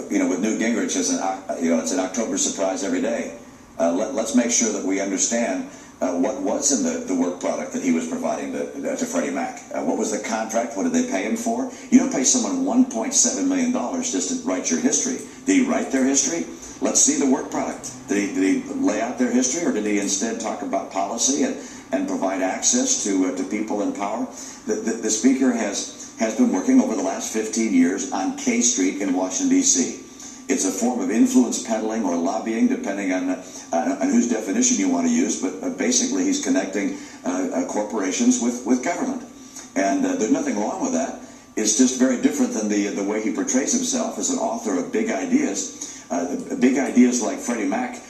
with Newt Gingrich, it's an October surprise every day. Let's make sure that we understand what was in the work product that he was providing to Freddie Mac. What was the contract? What did they pay him for? You don't pay someone $1.7 million just to write your history. Did he write their history? Let's see the work product. Did he lay out their history, or did he instead talk about policy and provide access to people in power? The Speaker has been working over the last 15 years on K Street in Washington, D.C. It's a form of influence peddling or lobbying, depending on whose definition you want to use, but basically he's connecting corporations with government. And there's nothing wrong with that. It's just very different than the way he portrays himself as an author of big ideas. Big ideas like Freddie Mac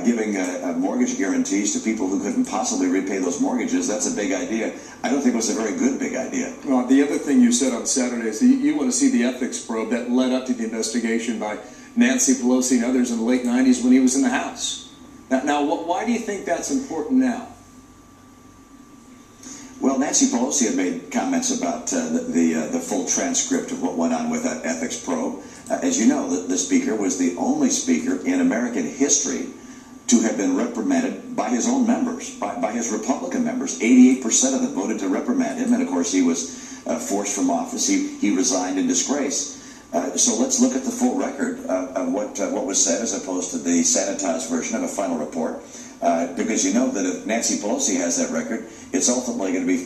giving mortgage guarantees to people who couldn't possibly repay those mortgages. That's a big idea. I don't think it was a very good big idea. Well, the other thing you said on Saturday is that you want to see the ethics probe that led up to the investigation by Nancy Pelosi and others in the late 90s when he was in the House. Now, why do you think that's important now? Well, Nancy Pelosi had made comments about the full transcript of what went on with that ethics probe. As you know, the Speaker was the only Speaker in American history to have been reprimanded by his own members, by his Republican members. 88% of them voted to reprimand him, and of course he was forced from office. He resigned in disgrace. So let's look at the full record of what was said, as opposed to the sanitized version of a final report. Because you know that if Nancy Pelosi has that record, it's ultimately going to be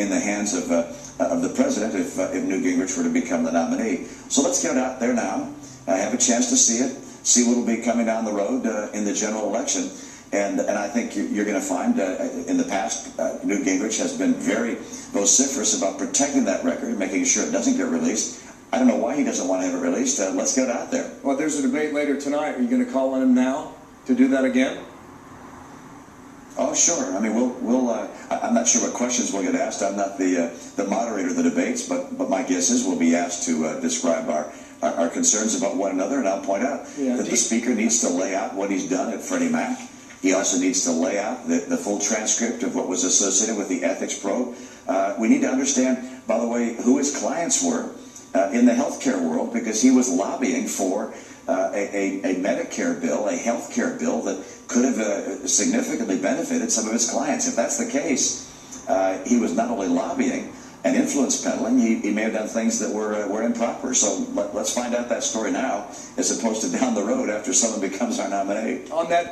in the hands of the president if Newt Gingrich were to become the nominee. So let's get out there now, have a chance to see it, see what will be coming down the road in the general election. And I think you're going to find in the past, Newt Gingrich has been very vociferous about protecting that record, making sure it doesn't get released. I don't know why he doesn't want to have it released. Let's get out there. Well, there's a debate later tonight. Are you going to call on him now to do that again? Oh, sure. I mean, I'm not sure what questions we'll get asked. I'm not the moderator of the debates, but my guess is we'll be asked to describe our concerns about one another, and I'll point out that the Speaker needs to lay out what he's done at Freddie Mac. He also needs to lay out the full transcript of what was associated with the ethics probe. We need to understand, by the way, who his clients were in the healthcare world, because he was lobbying for a Medicare bill, a health care bill that could have significantly benefited some of his clients. If that's the case, he was not only lobbying and influence peddling, he may have done things that were improper. So let's find out that story now, as opposed to down the road after someone becomes our nominee. On that